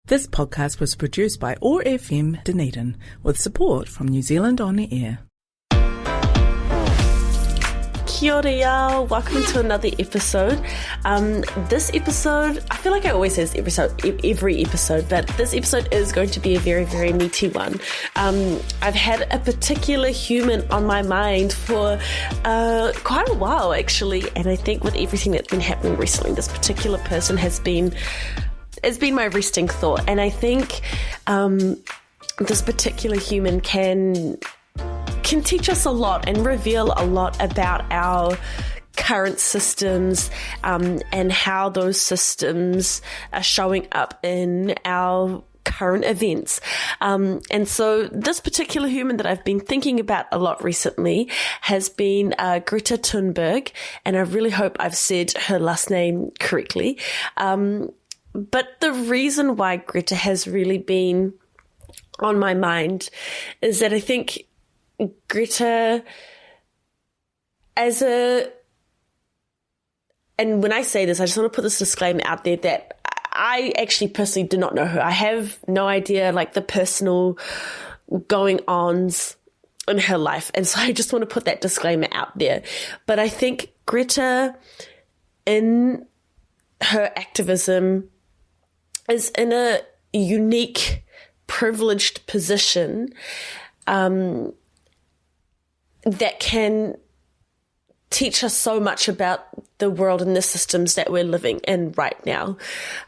This podcast was produced by OAR FM Dunedin with support from New Zealand On Air. Kia ora, y'all. Welcome to another episode. This episode, I feel like I always say this every episode, but this episode is going to be a very, very meaty one. I've had a particular human on my mind for quite a while, actually, and I think with everything that's been happening recently, this particular person has been my resting thought, and I think this particular human can teach us a lot and reveal a lot about our current systems and how those systems are showing up in our current events. And so this particular human that I've been thinking about a lot recently has been Greta Thunberg, and I really hope I've said her last name correctly. But the reason why Greta has really been on my mind is that I think Greta and when I say this, I just want to put this disclaimer out there that I actually personally do not know her. I have no idea like the personal going-ons in her life. And so I just want to put that disclaimer out there. But I think Greta, in her activism, is in a unique, privileged position that can teach us so much about the world and the systems that we're living in right now.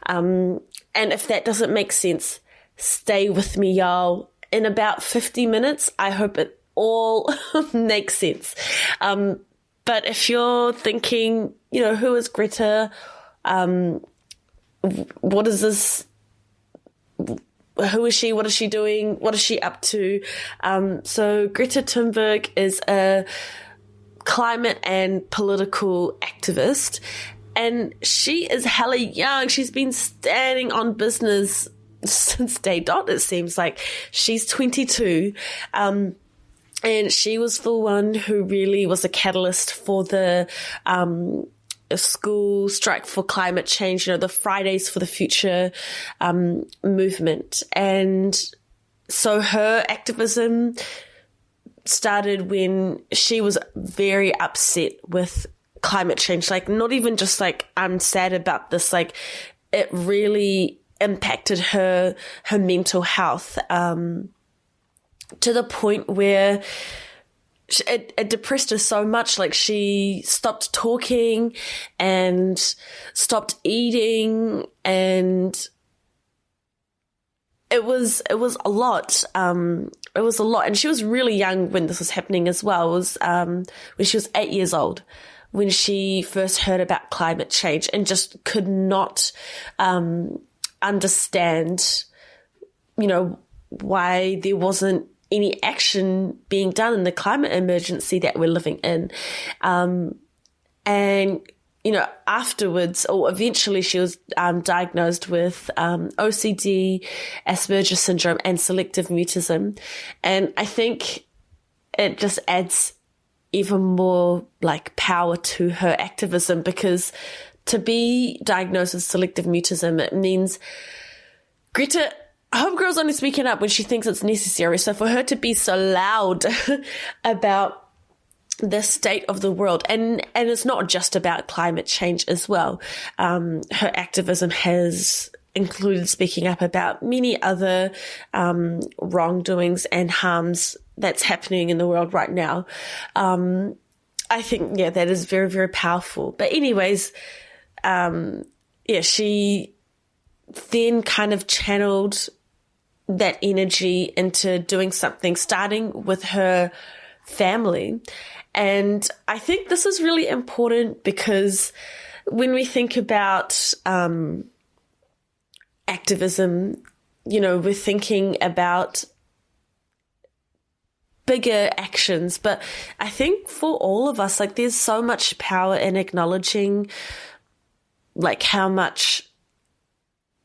And if that doesn't make sense, stay with me, y'all. In about 50 minutes, I hope it all makes sense. But if you're thinking, who is Greta? What is this? Who is she? What is she doing? What is she up to? So Greta Thunberg is a climate and political activist, and she is hella young. She's been standing on business since day dot, it seems like. She's 22. And she was the one who really was a catalyst for the a school strike for climate change, the Fridays for the Future movement. And so her activism started when she was very upset with climate change. Like, not even just like, I'm sad about this, like it really impacted her mental health to the point where it depressed her so much. Like, she stopped talking and stopped eating, and it was a lot. It was a lot. And she was really young when this was happening as well. It was when she was 8 years old, when she first heard about climate change, and just could not understand, why there wasn't any action being done in the climate emergency that we're living in. And, afterwards, or eventually, she was diagnosed with OCD, Asperger's syndrome, and selective mutism. And I think it just adds even more like power to her activism, because to be diagnosed with selective mutism, it means Greta, homegirl's only speaking up when she thinks it's necessary. So for her to be so loud about the state of the world, and it's not just about climate change as well. Her activism has included speaking up about many other wrongdoings and harms that's happening in the world right now. I think, that is very, very powerful. But anyways, she then kind of channeled that energy into doing something, starting with her family. And I think this is really important, because when we think about activism, we're thinking about bigger actions. But I think for all of us, like, there's so much power in acknowledging like how much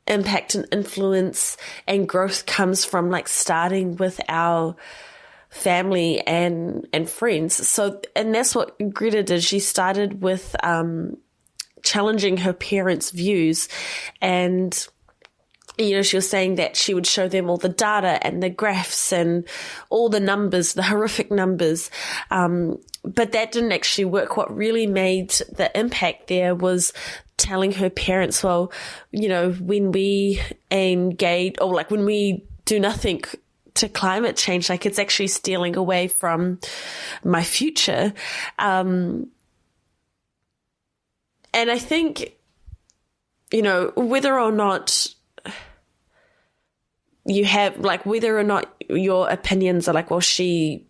impact and influence and growth comes from like starting with our family and friends. So, and that's what Greta did. She started with challenging her parents' views and she was saying that she would show them all the data and the graphs and all the numbers, the horrific numbers. But that didn't actually work. What really made the impact there was telling her parents, well, when we engage, or like when we do nothing to climate change, like it's actually stealing away from my future. And I think, whether or not you have, like, whether or not your opinions are like, well, she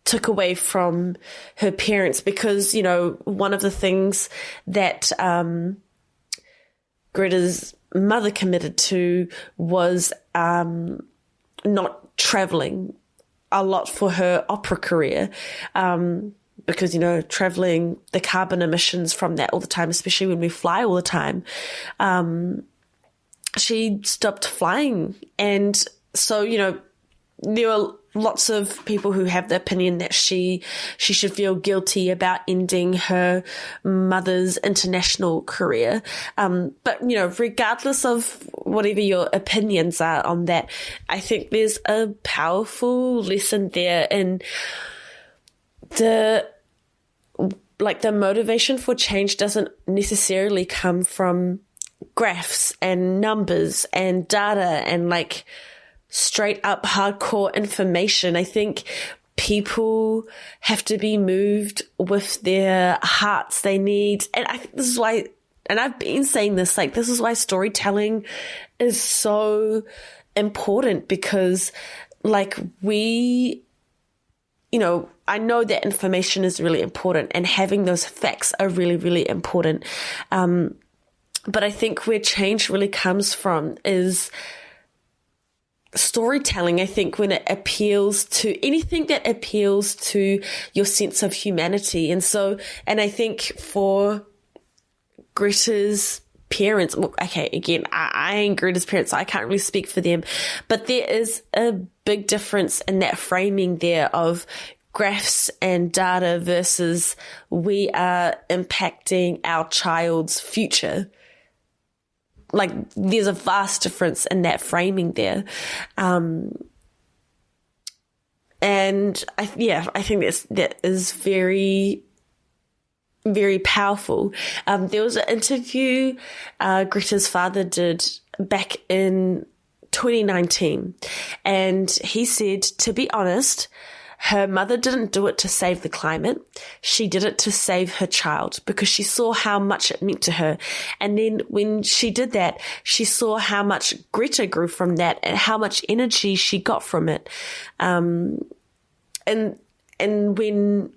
took away from her parents, because, one of the things that Greta's mother committed to was not traveling a lot for her opera career. Because, traveling, the carbon emissions from that all the time, especially when we fly all the time, she stopped flying. And so, there are lots of people who have the opinion that she should feel guilty about ending her mother's international career. But, regardless of whatever your opinions are on that, I think there's a powerful lesson there in the motivation for change doesn't necessarily come from graphs and numbers and data and like straight up hardcore information. I think people have to be moved with their hearts. They need, and I think this is why, and I've been saying this, like, this is why storytelling is so important, because like I know that information is really important and having those facts are really, really important. But I think where change really comes from is storytelling. I think when it appeals to anything that appeals to your sense of humanity. And I think for Greta's parents, okay, again, I ain't Greta's parents, so I can't really speak for them, but there is a big difference in that framing there of graphs and data versus we are impacting our child's future. Like, there's a vast difference in that framing there. And I think that is very, very powerful. There was an interview Greta's father did back in 2019, and he said, to be honest, her mother didn't do it to save the climate. She did it to save her child, because she saw how much it meant to her. And then when she did that, she saw how much Greta grew from that and how much energy she got from it. And when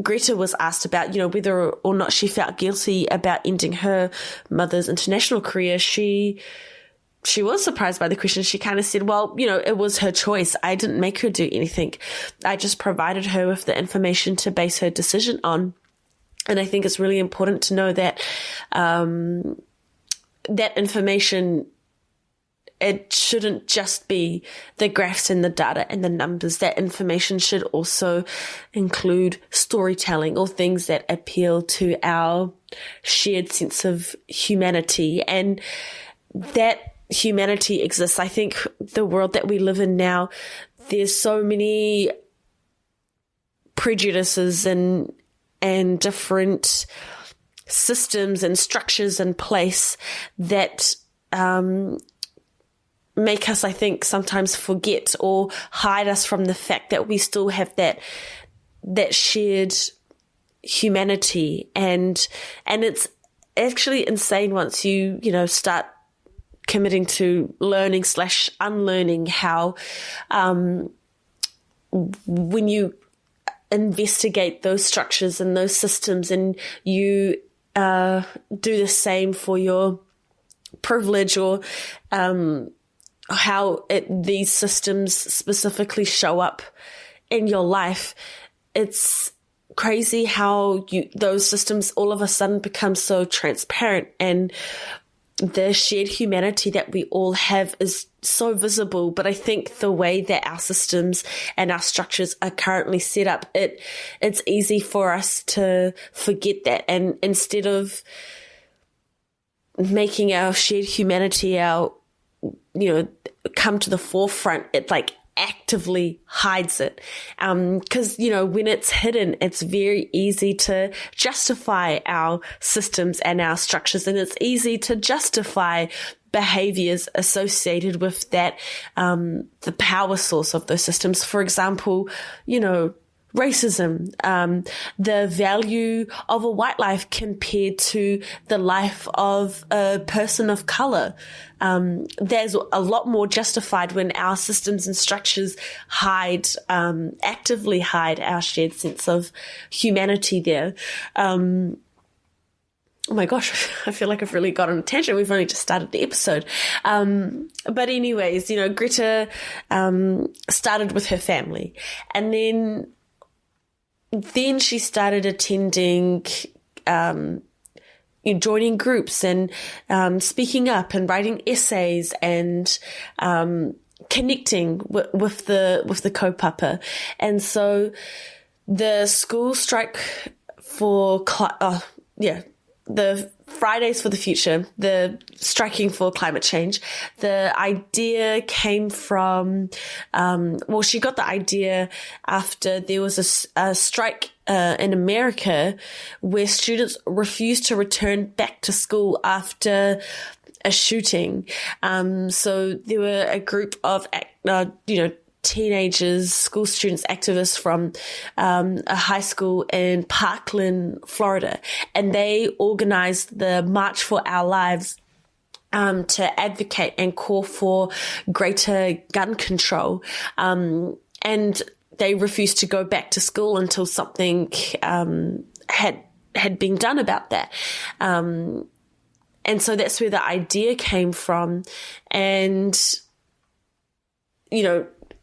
Greta was asked about, whether or not she felt guilty about ending her mother's international career, she was surprised by the question. She kind of said, well, it was her choice. I didn't make her do anything. I just provided her with the information to base her decision on. And I think it's really important to know that that information, it shouldn't just be the graphs and the data and the numbers. That information should also include storytelling or things that appeal to our shared sense of humanity. And that humanity exists. I think the world that we live in now, there's so many prejudices and different systems and structures in place that make us, I think, sometimes forget or hide us from the fact that we still have that shared humanity. And it's actually insane once you start committing to learning / unlearning how when you investigate those structures and those systems and you do the same for your privilege or how these systems specifically show up in your life, it's crazy how those systems all of a sudden become so transparent, and the shared humanity that we all have is so visible. But I think the way that our systems and our structures are currently set up, it's easy for us to forget that. And instead of making our shared humanity our come to the forefront, it like actively hides it. Because, when it's hidden, it's very easy to justify our systems and our structures, and it's easy to justify behaviors associated with that, the power source of those systems. For example, racism, the value of a white life compared to the life of a person of color. There's a lot more justified when our systems and structures actively hide our shared sense of humanity there. Oh my gosh, I feel like I've really got on a tangent. We've only just started the episode. But anyways, Greta started with her family, and then she started attending, joining groups and speaking up and writing essays and connecting with the kaupapa. And so the school strike for the Fridays for the Future, the striking for climate change, the idea came from, she got the idea after there was a strike in America where students refused to return back to school after a shooting. So there were a group of, teenagers, school students, activists from a high school in Parkland, Florida, and they organized the March for Our Lives to advocate and call for greater gun control. And they refused to go back to school until something had been done about that. And so that's where the idea came from. And,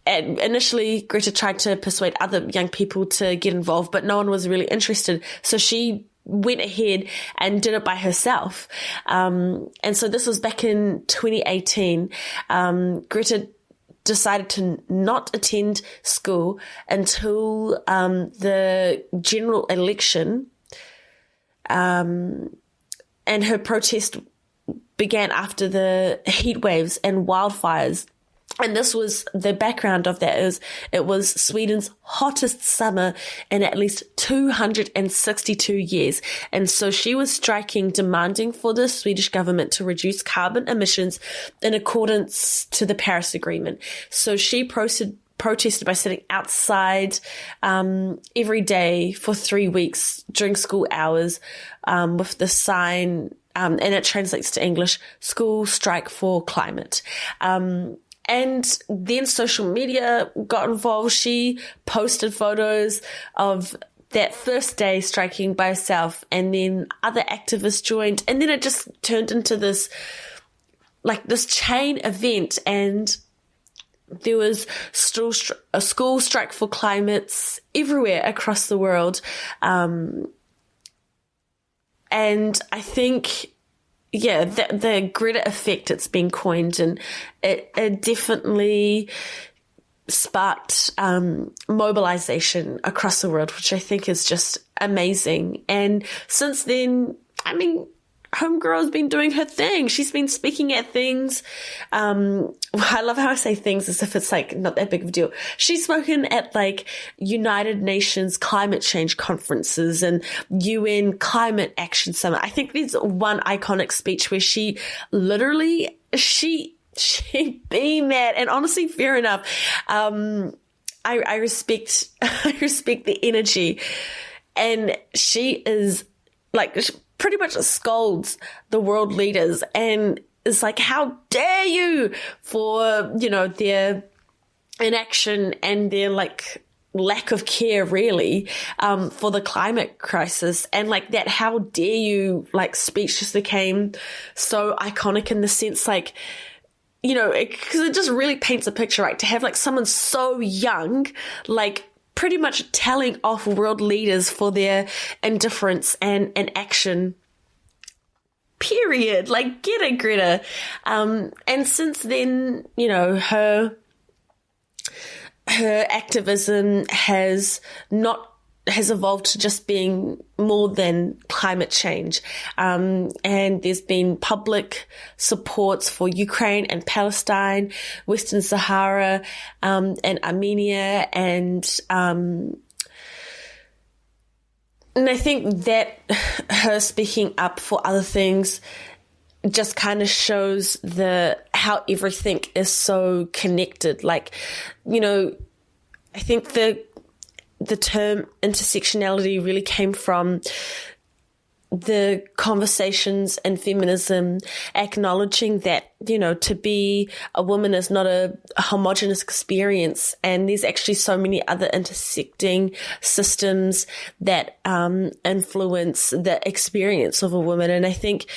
and initially, Greta tried to persuade other young people to get involved, but no one was really interested. So she went ahead and did it by herself. And so this was back in 2018. Greta decided to not attend school until the general election. And her protest began after the heat waves and wildfires. And this was the background of that. It was Sweden's hottest summer in at least 262 years. And so she was striking, demanding for the Swedish government to reduce carbon emissions in accordance to the Paris Agreement. So she protested by sitting outside every day for 3 weeks during school hours with the sign, and it translates to English, School Strike for Climate. And then social media got involved. She posted photos of that first day striking by herself, and then other activists joined. And then it just turned into this chain event. And there was still a school strike for climates everywhere across the world. And I think, the Greta effect, it's been coined, and it definitely sparked mobilization across the world, which I think is just amazing. And since then, Homegirl's been doing her thing. She's been speaking at things. I love how I say things as if it's not that big of a deal. She's spoken at United Nations climate change conferences and UN Climate Action Summit. I think there's one iconic speech where she literally, she beamed that, and honestly, fair enough. I respect the energy, and she is pretty much scolds the world leaders and is like, how dare you, for, their inaction and their lack of care really, for the climate crisis. And that how dare you speech just became so iconic in the sense because it just really paints a picture, right? To have someone so young, pretty much telling off world leaders for their indifference and action. Period. Get it, Greta. And since then, her activism has not has evolved to just being more than climate change. And there's been public supports for Ukraine and Palestine, Western Sahara, and Armenia. And I think that her speaking up for other things just kind of shows how everything is so connected. Like, I think the term intersectionality really came from the conversations in feminism acknowledging that, to be a woman is not a homogenous experience, and there's actually so many other intersecting systems that influence the experience of a woman. And I think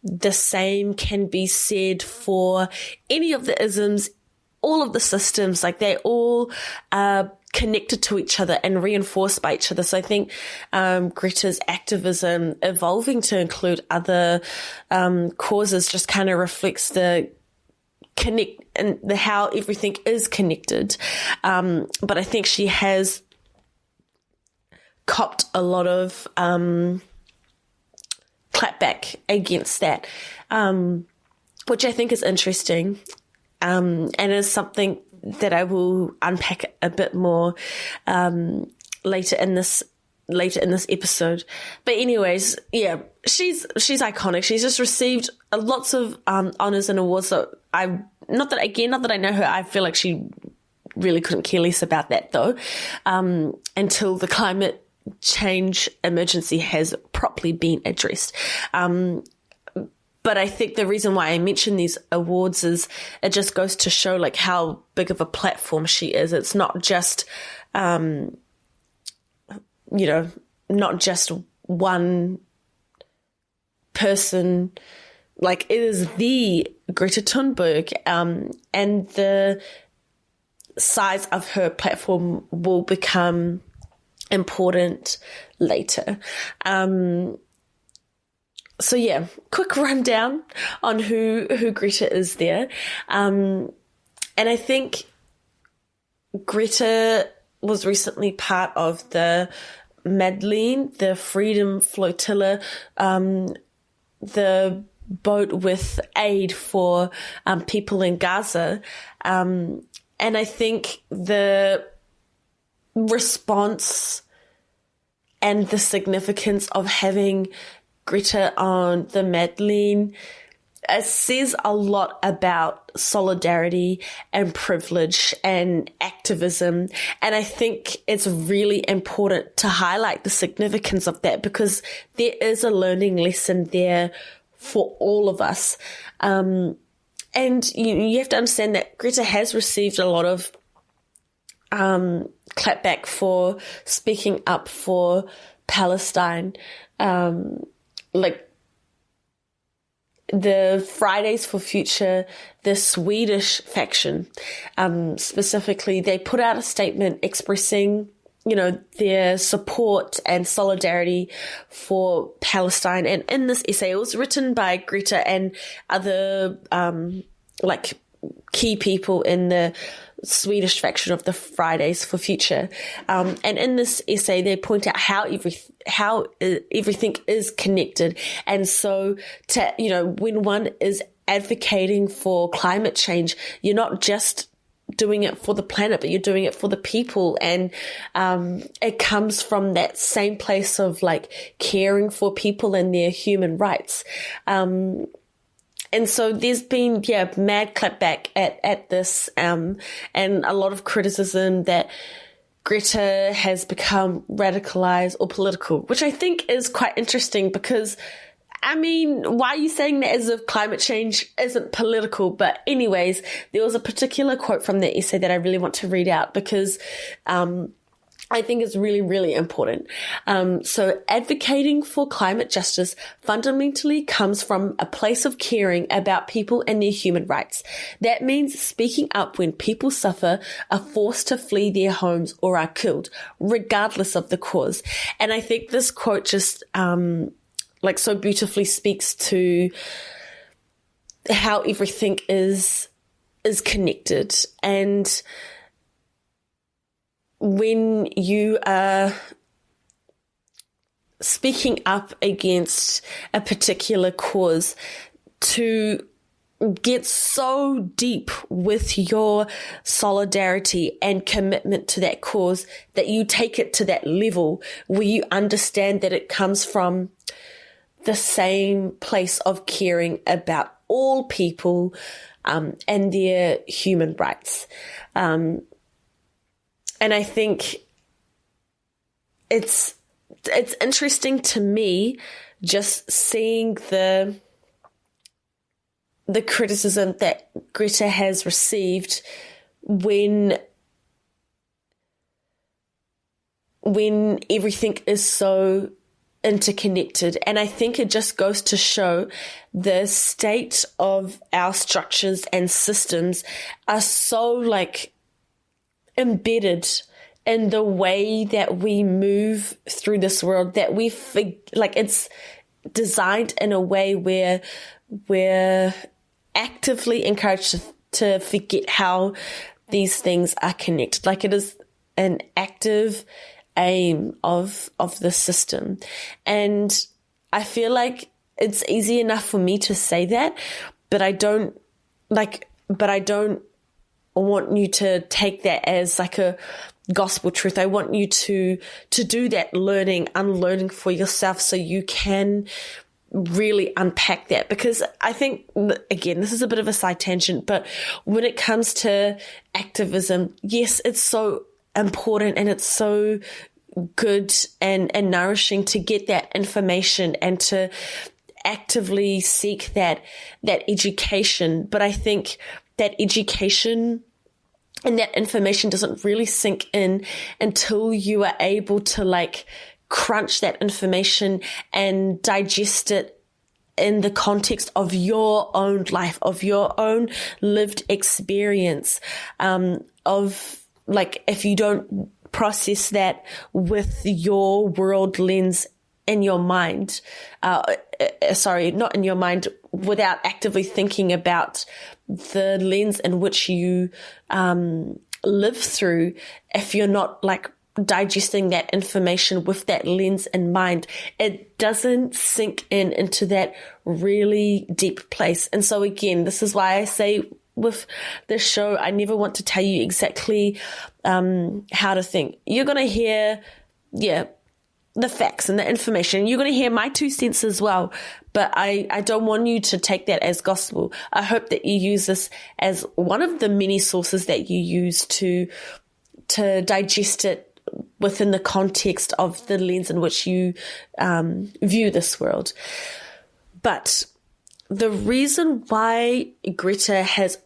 the same can be said for any of the isms, all of the systems. Like, they all are connected to each other and reinforced by each other. So I think Greta's activism evolving to include other causes just kind of reflects the how everything is connected. But I think she has copped a lot of clapback against that, which I think is interesting, and is something that I will unpack a bit more later in this episode. But anyways, yeah, she's iconic. She's just received lots of honors and awards. So not that I know her, I feel like she really couldn't care less about that though, until the climate change emergency has properly been addressed. But I think the reason why I mention these awards is it just goes to show like how big of a platform she is. It's not just, not just one person. Like, it is the Greta Thunberg, and the size of her platform will become important later. So yeah, quick rundown on who Greta is there. And I think Greta was recently part of the Madleen, the Freedom Flotilla, the boat with aid for people in Gaza. And I think the response and the significance of having Greta on the Madleen says a lot about solidarity and privilege and activism. And I think it's really important to highlight the significance of that, because there is a learning lesson there for all of us. And you have to understand that Greta has received a lot of clapback for speaking up for Palestine. Like the Fridays for Future, the Swedish faction, specifically, they put out a statement expressing, their support and solidarity for Palestine. And in this essay, it was written by Greta and other, key people in the Swedish faction of the Fridays for Future. And in this essay, they point out how everything is connected. And so when one is advocating for climate change, you're not just doing it for the planet, but you're doing it for the people. And it comes from that same place of like caring for people and their human rights. And so there's been, mad clapback at this, and a lot of criticism that Greta has become radicalized or political, which I think is quite interesting because, why are you saying that as if climate change isn't political? But anyways, there was a particular quote from the essay that I really want to read out because, I think it's really, really important. So advocating for climate justice fundamentally comes from a place of caring about people and their human rights. That means speaking up when people suffer, are forced to flee their homes, or are killed, regardless of the cause. And I think this quote just, so beautifully speaks to how everything is connected. And when you are speaking up against a particular cause, to get so deep with your solidarity and commitment to that cause that you take it to that level where you understand that it comes from the same place of caring about all people and their human rights. And I think it's interesting to me just seeing the criticism that Greta has received when everything is so interconnected. And I think it just goes to show the state of our structures and systems are so like embedded in the way that we move through this world that it's designed in a way where we're actively encouraged to forget how these things are connected. Like, it is an active aim of the system. And I feel like it's easy enough for me to say that, but I don't want you to take that as like a gospel truth. I want you to do that unlearning for yourself so you can really unpack that, because I think, again, this is a bit of a side tangent, but when it comes to activism, yes, it's so important and it's so good and nourishing to get that information and to actively seek that education. But I think that education and that information doesn't really sink in until you are able to like crunch that information and digest it in the context of your own life, of your own lived experience, of like, if you don't process that with your world lens in your mind, not in your mind, without actively thinking about the lens in which you live through, if you're not like digesting that information with that lens in mind, it doesn't sink into that really deep place. And so again, this is why I say with this show, I never want to tell you exactly how to think. You're going to hear, the facts and the information. You're going to hear my 2 cents as well, but I don't want you to take that as gospel. I hope that you use this as one of the many sources that you use to digest it within the context of the lens in which you view this world. But the reason why Greta has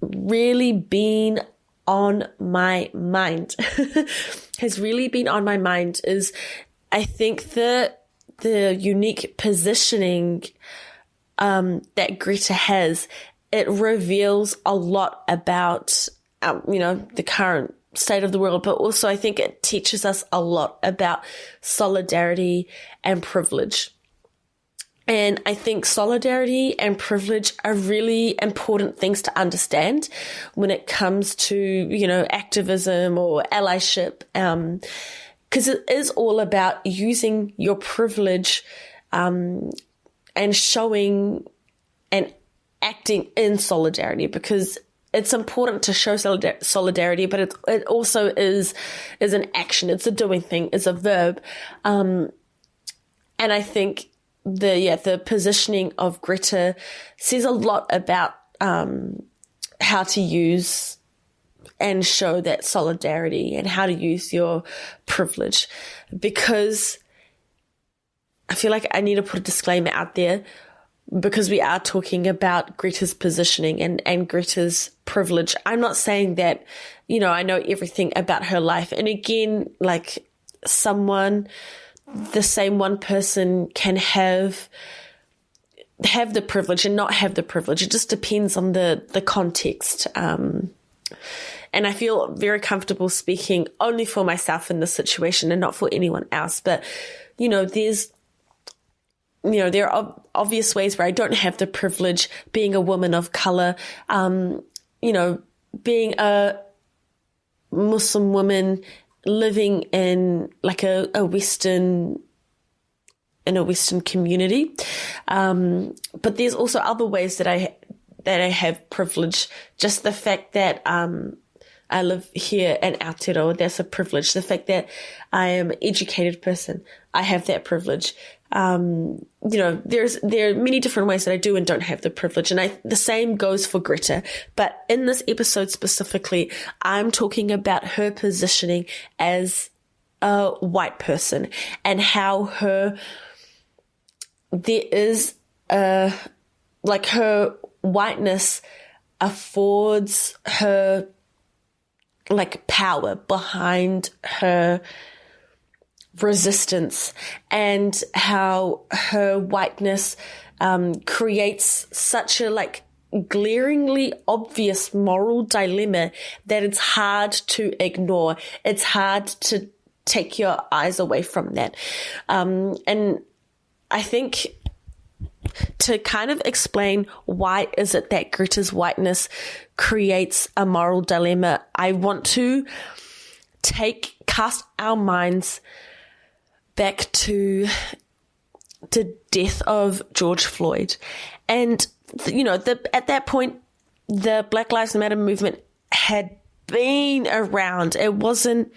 really been on my mind is, I think the unique positioning that Greta has, it reveals a lot about the current state of the world, but also I think it teaches us a lot about solidarity and privilege. And I think solidarity and privilege are really important things to understand when it comes to, activism or allyship, because it is all about using your privilege and showing and acting in solidarity, because it's important to show solidarity, but it also is an action. It's a doing thing. It's a verb. And I think the positioning of Greta says a lot about how to use and show that solidarity and how to use your privilege, because I feel like I need to put a disclaimer out there, because we are talking about Greta's positioning and Greta's privilege. I'm not saying that, I know everything about her life. And again, like the same one person can have the privilege and not have the privilege. It just depends on the context. And I feel very comfortable speaking only for myself in this situation and not for anyone else. But, there are obvious ways where I don't have the privilege, being a woman of color, being a Muslim woman living in like a Western in a Western community. But there's also other ways that I have privilege. Just the fact that I live here in Aotearoa, that's a privilege. The fact that I am an educated person, I have that privilege. There are many different ways that I do and don't have the privilege. And the same goes for Greta. But in this episode specifically, I'm talking about her positioning as a white person and how her whiteness affords her like power behind her resistance, and how her whiteness creates such a like glaringly obvious moral dilemma that it's hard to ignore. It's hard to take your eyes away from that. And I think to kind of explain why is it that Greta's whiteness creates a moral dilemma, I want to cast our minds back to the death of George Floyd. And, at that point, the Black Lives Matter movement had been around. It wasn't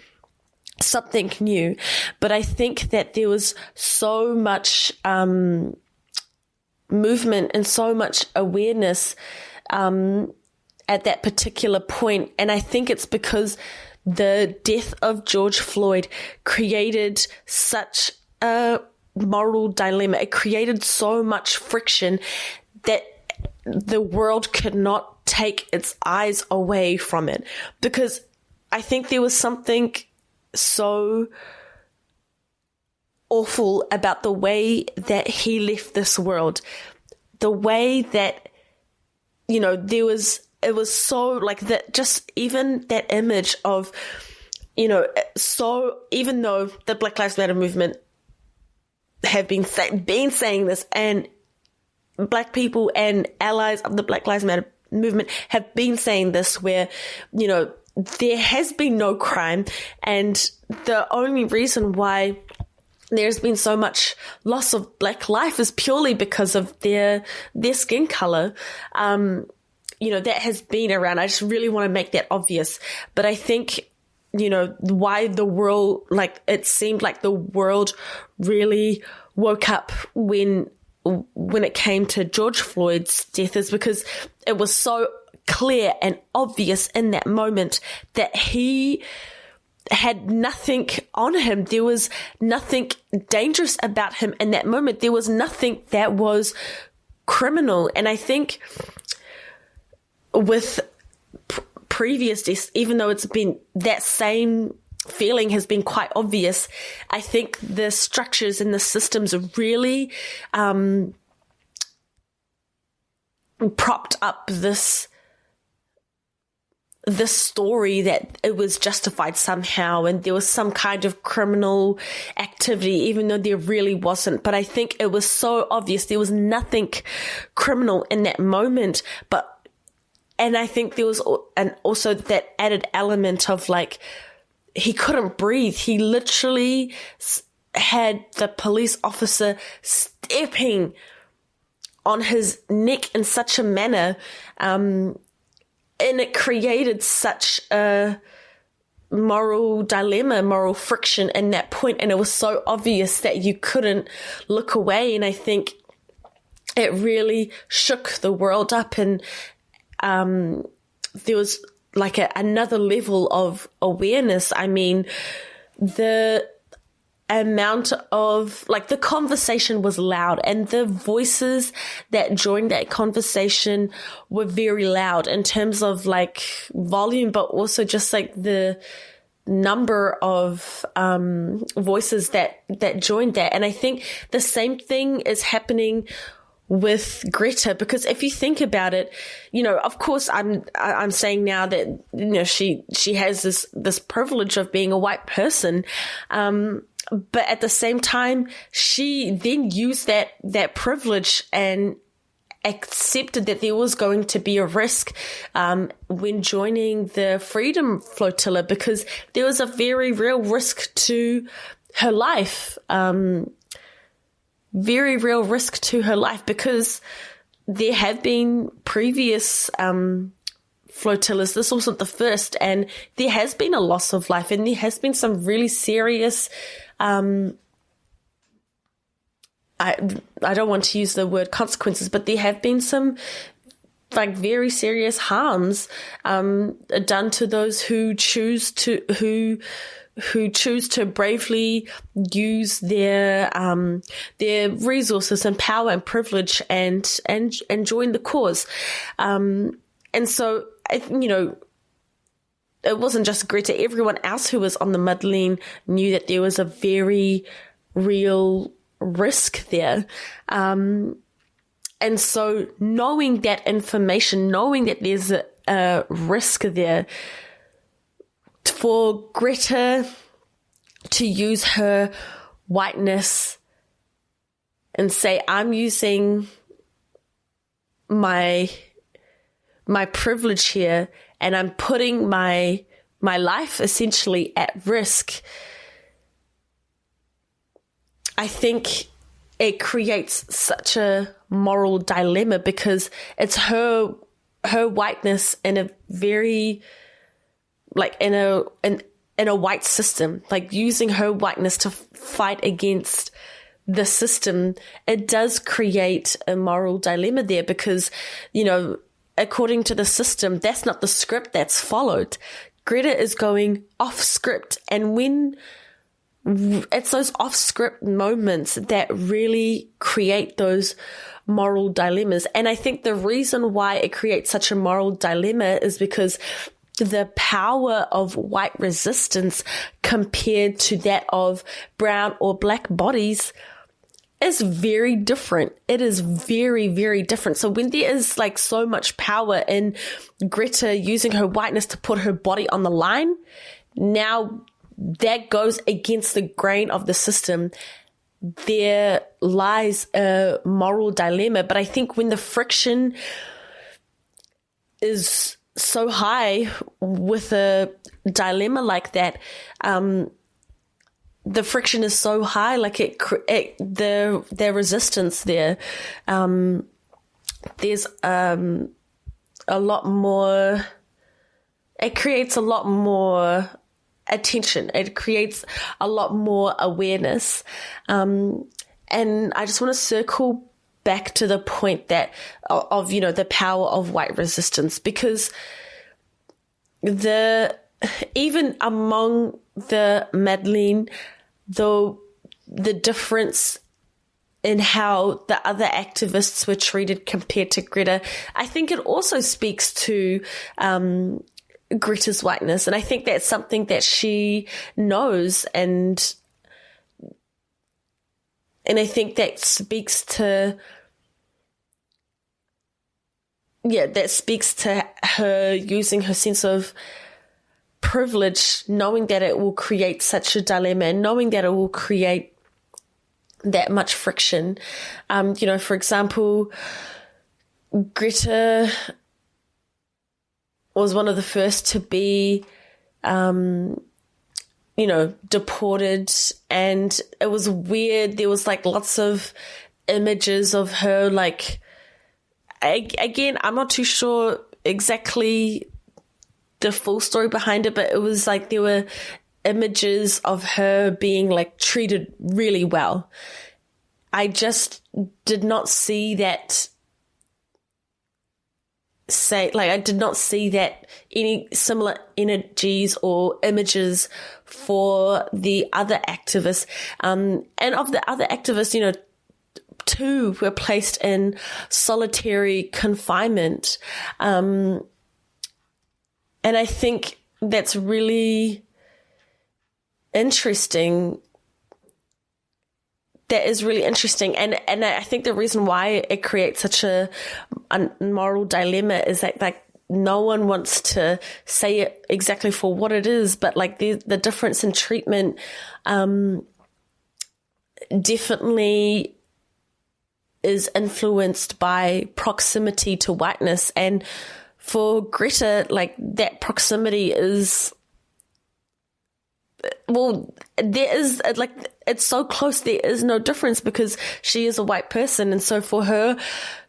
something new. But I think that there was so much movement and so much awareness at that particular point. And I think it's because the death of George Floyd created such a moral dilemma. It created so much friction that the world could not take its eyes away from it. Because I think there was something so awful about the way that he left this world. The way that, it was so like that, just even that image of, so even though the Black Lives Matter movement have been saying this, and Black people and allies of the Black Lives Matter movement have been saying this, where, there has been no crime, and the only reason why there's been so much loss of Black life is purely because of their skin color. That has been around. I just really want to make that obvious. But I think, why the world, like, it seemed like the world really woke up when it came to George Floyd's death, is because it was so clear and obvious in that moment that he had nothing on him. There was nothing dangerous about him in that moment. There was nothing that was criminal. And I think with previous deaths, even though it's been that same feeling has been quite obvious, I think the structures and the systems really propped up this story that it was justified somehow and there was some kind of criminal activity, even though there really wasn't. But I think it was so obvious there was nothing criminal in that moment. And I think there was also that added element of like, he couldn't breathe. He literally had the police officer stepping on his neck in such a manner, and it created such a moral dilemma, moral friction in that point. And it was so obvious that you couldn't look away. And I think it really shook the world up. And there was like another level of awareness. I mean, the amount of like the conversation was loud, and the voices that joined that conversation were very loud in terms of like volume, but also just like the number of voices that joined that. And I think the same thing is happening with Greta, because if you think about it, of course I'm saying now that she has this privilege of being a white person, but at the same time she then used that privilege and accepted that there was going to be a risk when joining the Freedom Flotilla, because there was a very real risk to her life. very real risk to her life, because there have been previous flotillas. This wasn't the first, and there has been a loss of life, and there has been some really serious I don't want to use the word consequences, but there have been some like very serious harms done to those who choose to bravely use their resources and power and privilege and join the cause. And so, it wasn't just Greta. Everyone else who was on the Madleen knew that there was a very real risk there. And so knowing that information, knowing that there's a risk there, for Greta to use her whiteness and say, I'm using my privilege here, and I'm putting my life essentially at risk, I think it creates such a moral dilemma, because it's her whiteness in a very, like in a white system, like using her whiteness to fight against the system. It does create a moral dilemma there, because, according to the system, that's not the script that's followed. Greta is going off script, and when it's those off-script moments that really create those moral dilemmas. And I think the reason why it creates such a moral dilemma is because the power of white resistance compared to that of brown or black bodies is very different. It is very, very different. So when there is like so much power in Greta using her whiteness to put her body on the line, now that goes against the grain of the system. There lies a moral dilemma. But I think when the friction is so high with a dilemma like that, the friction is so high, like the resistance there, there's a lot more, it creates a lot more attention. It creates a lot more awareness. And I just want to circle back to the point that of the power of white resistance, because even among the Madleen, though the difference in how the other activists were treated compared to Greta, I think it also speaks to Greta's whiteness. And I think that's something that she knows, and I think that speaks to her using her sense of privilege, knowing that it will create such a dilemma, and knowing that it will create that much friction. For example, Greta was one of the first to be, deported, and it was weird. There was like lots of images of her, like, again, I'm not too sure exactly the full story behind it, but it was like there were images of her being like treated really well. I just did not see that I did not see that any similar energies or images for the other activists. And of the other activists, 2 were placed in solitary confinement. And I think that's really interesting. That is really interesting. And I think the reason why it creates such a moral dilemma is that, like, no one wants to say it exactly for what it is, but like the difference in treatment definitely is influenced by proximity to whiteness. And for Greta, like, that proximity is well, there is, like, it's so close, there is no difference because she is a white person. And so for her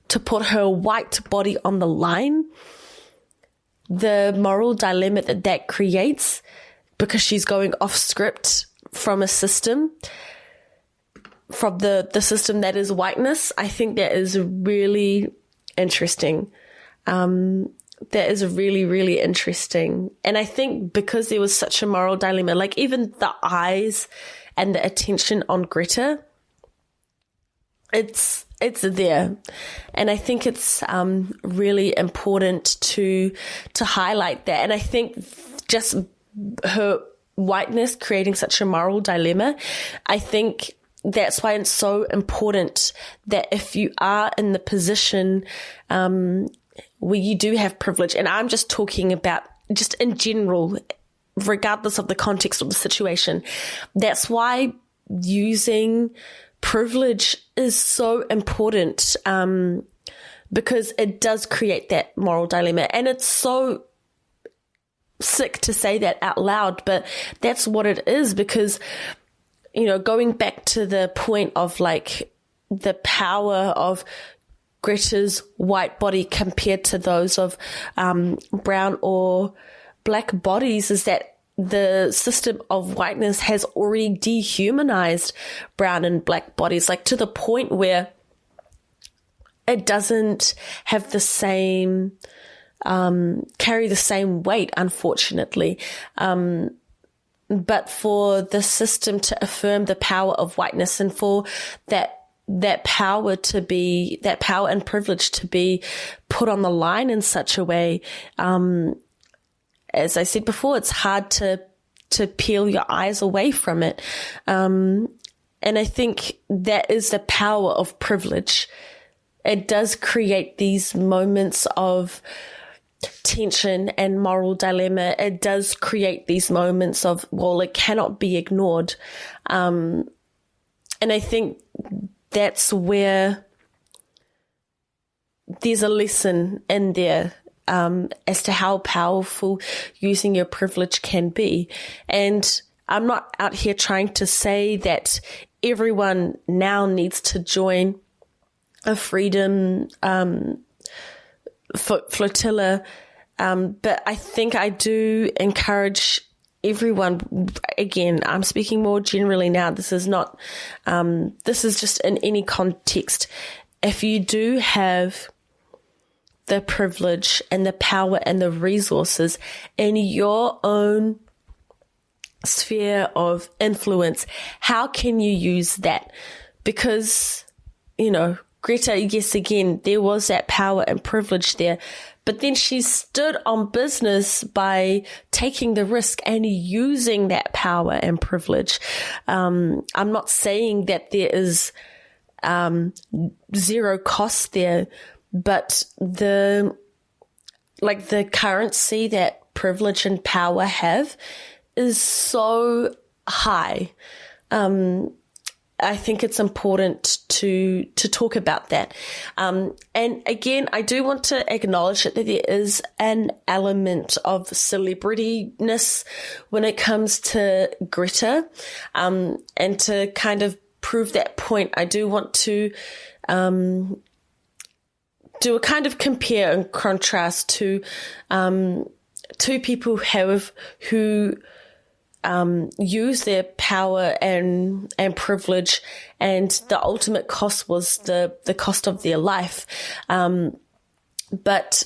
to put her white body on the line, the moral dilemma that creates, because she's going off script from a system, from the system that is whiteness, I think that is really interesting. That is really, really interesting. And I think because there was such a moral dilemma, like even the eyes and the attention on Greta, it's there. And I think it's really important to highlight that. And I think just her whiteness creating such a moral dilemma, I think that's why it's so important that if you are in the position where you do have privilege, and I'm just talking about just in general, regardless of the context of the situation, that's why using privilege is so important, because it does create that moral dilemma. And it's so sick to say that out loud, but that's what it is, because, you know, going back to the point of like the power of Greta's white body compared to those of brown or black bodies, is that the system of whiteness has already dehumanized brown and black bodies, like to the point where it doesn't have the same, carry the same weight, unfortunately. But for the system to affirm the power of whiteness, and for that power and privilege to be put on the line in such a way, as I said before, it's hard to peel your eyes away from it. And I think that is the power of privilege. It does create these moments of tension and moral dilemma. It does create these moments of, well, it cannot be ignored. And I think that's where there's a lesson in there, as to how powerful using your privilege can be. And I'm not out here trying to say that everyone now needs to join a freedom flotilla, but I think I do encourage everyone. Again, I'm speaking more generally now. This is not, this is just in any context. If you do have the privilege and the power and the resources in your own sphere of influence, how can you use that? Because, you know, Greta, yes, again, there was that power and privilege there, but then she stood on business by taking the risk and using that power and privilege. I'm not saying that there is zero cost there, but the currency that privilege and power have is so high. I think it's important to talk about that. And again, I do want to acknowledge that there is an element of celebrityness when it comes to Greta. And to kind of prove that point, I do want to do a kind of compare and contrast to two people who use their power and privilege, and the ultimate cost was the cost of their life. But,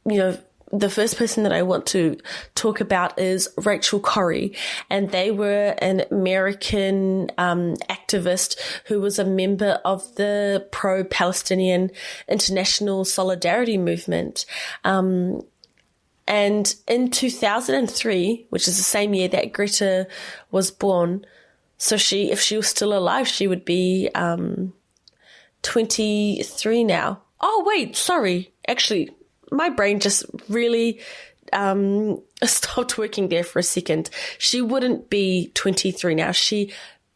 you know, the first person that I want to talk about is Rachel Corrie, and they were an American activist who was a member of the pro-Palestinian International Solidarity Movement. And in 2003, which is the same year that Greta was born, so if she was still alive, she would be 23 now. Oh, wait, sorry. Actually, my brain just really stopped working there for a second. She wouldn't be 23 now. She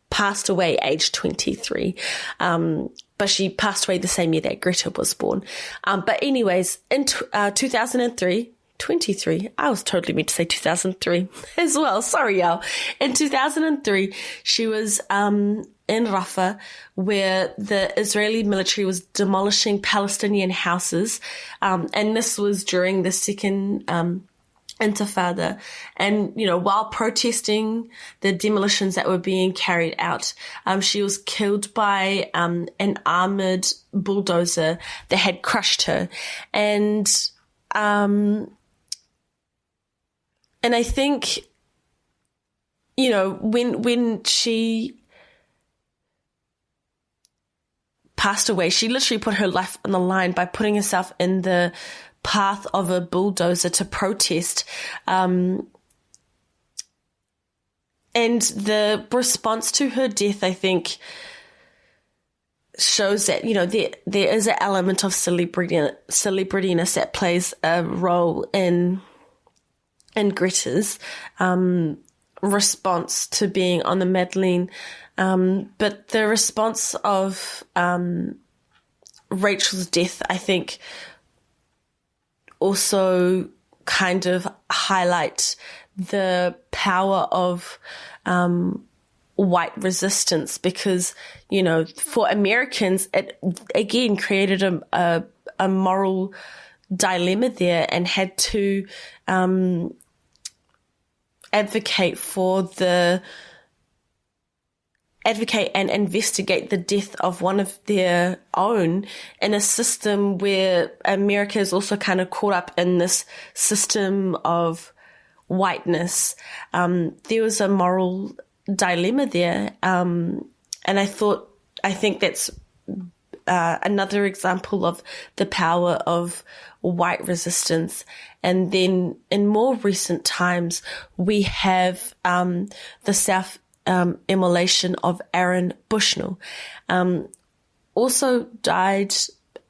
passed away age 23. But she passed away the same year that Greta was born. But anyways, in 2003, 23. I was totally meant to say 2003 as well. Sorry, y'all. In 2003, she was in Rafah, where the Israeli military was demolishing Palestinian houses. And this was during the second Intifada. And, while protesting the demolitions that were being carried out, she was killed by an armored bulldozer that had crushed her. And I think, when she passed away, she literally put her life on the line by putting herself in the path of a bulldozer to protest. And the response to her death, I think, shows that, there is an element of celebrityness that plays a role in Greta's response to being on the Madleen. But the response of Rachel's death, I think, also kind of highlight the power of white resistance, because, for Americans, it again created a moral dilemma there, and had to advocate and investigate the death of one of their own in a system where America is also kind of caught up in this system of whiteness. There was a moral dilemma there. And I think that's another example of the power of white resistance. And then in more recent times, we have the self-immolation of Aaron Bushnell. Also died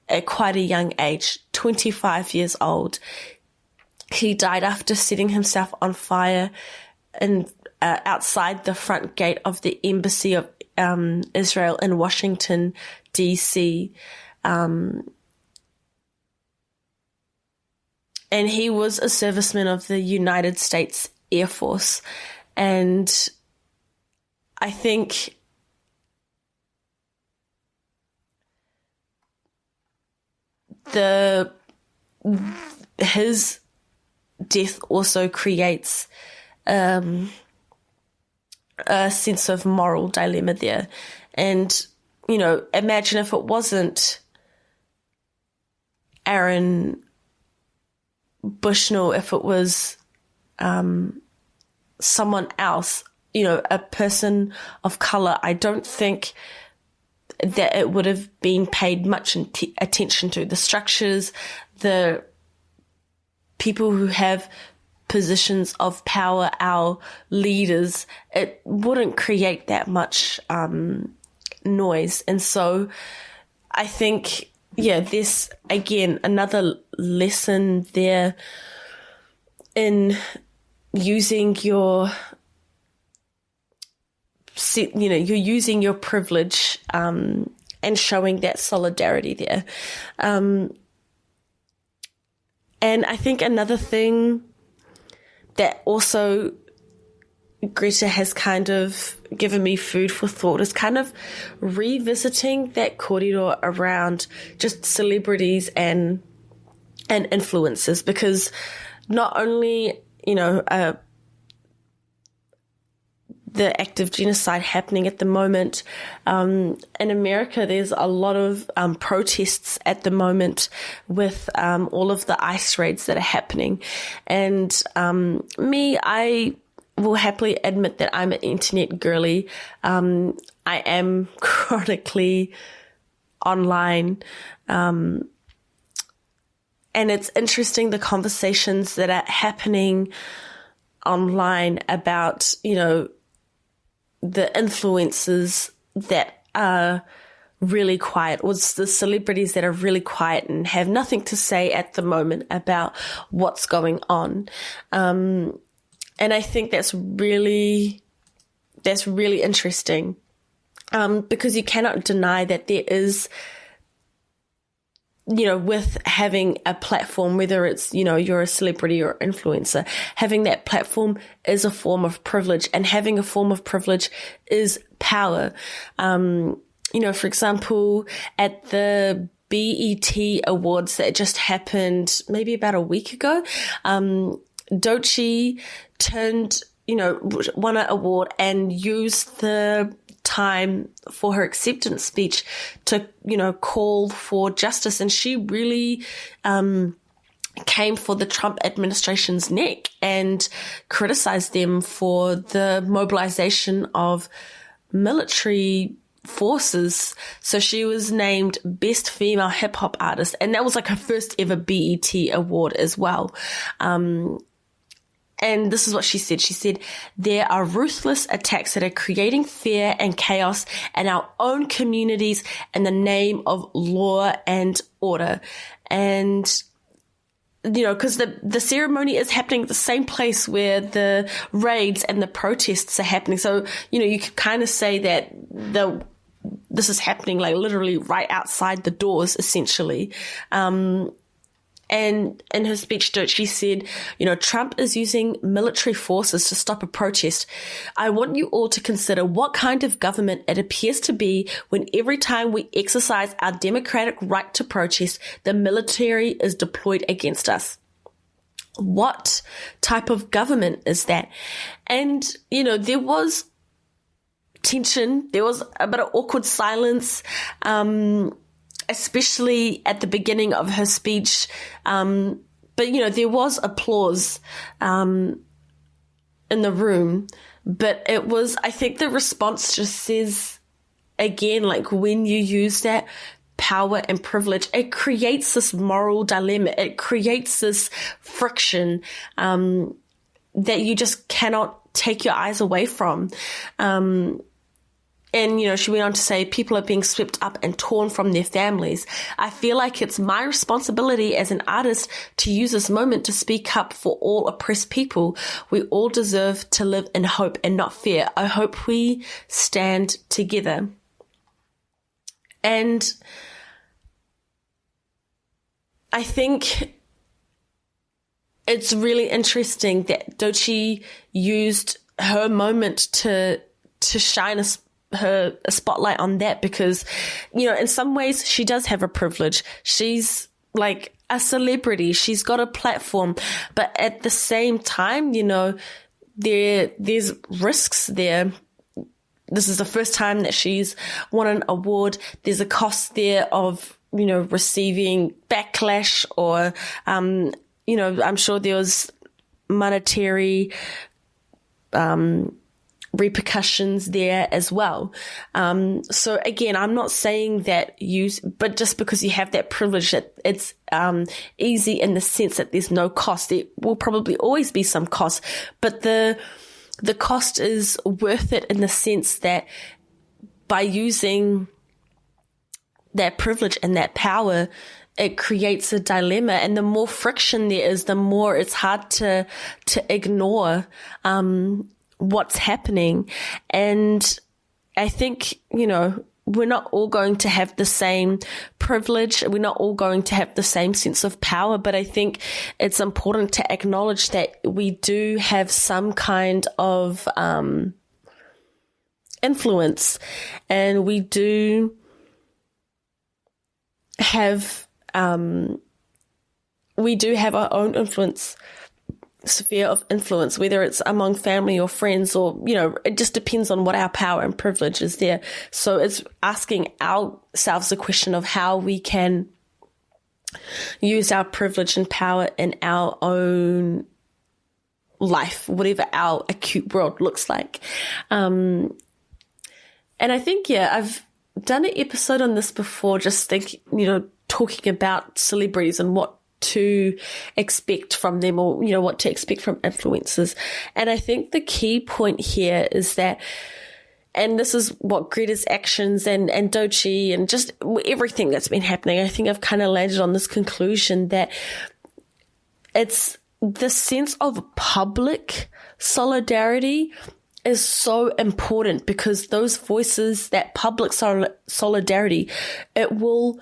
at quite a young age, 25 years old. He died after setting himself on fire outside the front gate of the embassy of Israel in Washington, D.C. And he was a serviceman of the United States Air Force. And I think his death also creates a sense of moral dilemma there. And, imagine if it wasn't Aaron Bushnell, if it was someone else, a person of color, I don't think that it would have been paid much attention to. The structures, the people who have positions of power, our leaders, it wouldn't create that much noise. And so I think, this, again, another lesson there in using you're using your privilege and showing that solidarity there. And I think another thing that also Greta has kind of given me food for thought is kind of revisiting that corridor around just celebrities and influencers, because not only, the act of genocide happening at the moment. In America, there's a lot of protests at the moment with all of the ICE raids that are happening. And I will happily admit that I'm an internet girly. I am chronically online. And it's interesting the conversations that are happening online about, the influencers that are really quiet, or the celebrities that are really quiet and have nothing to say at the moment about what's going on. And I think that's really interesting, because you cannot deny that there is with having a platform, whether it's, you're a celebrity or influencer, having that platform is a form of privilege, and having a form of privilege is power. For example, at the BET Awards that just happened maybe about a week ago, Doechii won an award and used the time for her acceptance speech to, call for justice. And she really came for the Trump administration's neck and criticized them for the mobilization of military forces. So she was named Best Female Hip Hop Artist, and that was like her first ever BET award as well. And this is what she said. She said, there are ruthless attacks that are creating fear and chaos in our own communities in the name of law and order. And, because the ceremony is happening at the same place where the raids and the protests are happening. So, you could kind of say that this is happening like literally right outside the doors, essentially. And in her speech, she said, Trump is using military forces to stop a protest. I want you all to consider what kind of government it appears to be when every time we exercise our democratic right to protest, the military is deployed against us. What type of government is that? And, there was tension. There was a bit of awkward silence, especially at the beginning of her speech. But, there was applause in the room. But it was, I think the response just says, again, like when you use that power and privilege, it creates this moral dilemma. It creates this friction that you just cannot take your eyes away from. And, she went on to say, people are being swept up and torn from their families. I feel like it's my responsibility as an artist to use this moment to speak up for all oppressed people. We all deserve to live in hope and not fear. I hope we stand together. And I think it's really interesting that Doechii used her moment to shine a spotlight on that, because, in some ways she does have a privilege. She's like a celebrity. She's got a platform, but at the same time, there's risks there. This is the first time that she's won an award. There's a cost there of, receiving backlash or, I'm sure there was monetary, repercussions there as well. So again, I'm not saying that but just because you have that privilege, that it's easy in the sense that there's no cost. There will probably always be some cost, but the cost is worth it in the sense that by using that privilege and that power, it creates a dilemma, and the more friction there is, the more it's hard to ignore what's happening. And I think, we're not all going to have the same privilege. We're not all going to have the same sense of power, but I think it's important to acknowledge that we do have some kind of influence, and we do have our own sphere of influence, whether it's among family or friends, or, it just depends on what our power and privilege is there. So it's asking ourselves the question of how we can use our privilege and power in our own life, whatever our acute world looks like. And I think, I've done an episode on this before, just talking about celebrities and what to expect from them, or, what to expect from influencers. And I think the key point here is that, and this is what Greta's actions and Doechii and just everything that's been happening, I think I've kind of landed on this conclusion that it's the sense of public solidarity is so important, because those voices, that public solidarity, it will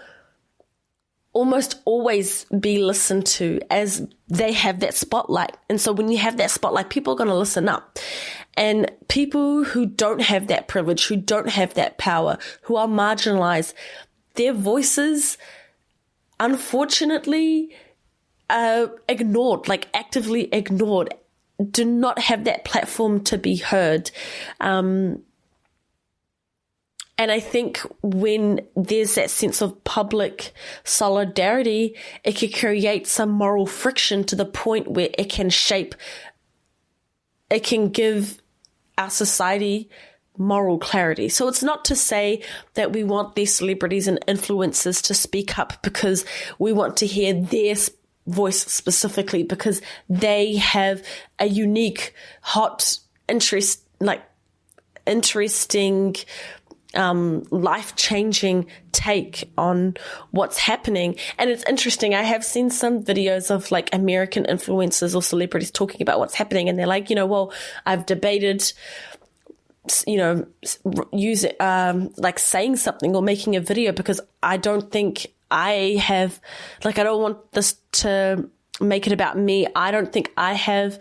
almost always be listened to as they have that spotlight. And so when you have that spotlight, people are going to listen up. And people who don't have that privilege, who don't have that power, who are marginalized, their voices, unfortunately, ignored, like actively ignored, do not have that platform to be heard. And I think when there's that sense of public solidarity, it can create some moral friction to the point where it can give our society moral clarity. So it's not to say that we want these celebrities and influencers to speak up because we want to hear their voice specifically, because they have a unique, hot, interesting, life-changing take on what's happening. And it's interesting. I have seen some videos of like American influencers or celebrities talking about what's happening. And they're like, well, I've debated, like saying something or making a video because I don't think I have, I don't want this to make it about me. I don't think I have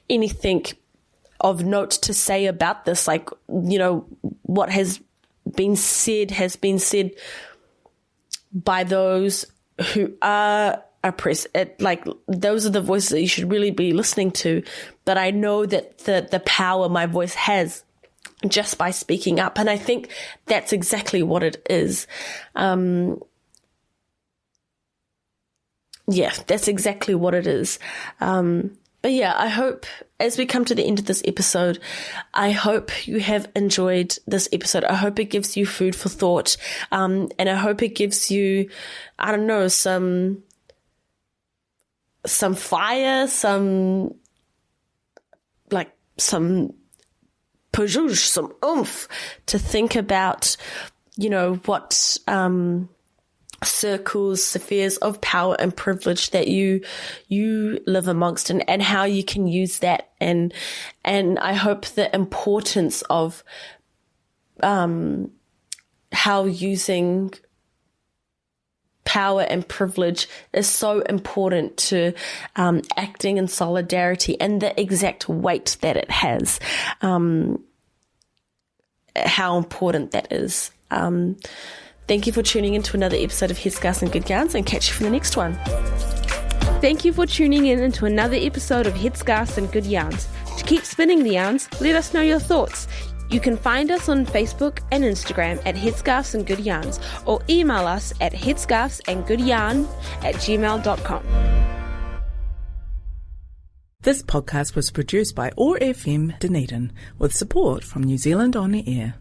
anything of note to say about this. What has been said by those who are oppressed. Those are the voices that you should really be listening to. But I know that the power my voice has just by speaking up. And I think that's exactly what it is. That's exactly what it is. But yeah, I hope as we come to the end of this episode, I hope you have enjoyed this episode. I hope it gives you food for thought. And I hope it gives you, I don't know, some fire, some pujuj, some oomph to think about, what, circles, spheres of power and privilege that you live amongst, and how you can use that, and I hope the importance of how using power and privilege is so important to acting in solidarity, and the exact weight that it has, how important that is. Thank you for tuning in to another episode of Headscarves and Good Yarns, and catch you for the next one. Thank you for tuning in into another episode of Headscarves and Good Yarns. To keep spinning the yarns, let us know your thoughts. You can find us on Facebook and Instagram at Headscarves and Good Yarns, or email us at headscarvesandgoodyarn@gmail.com. This podcast was produced by OAR FM Dunedin with support from New Zealand On Air.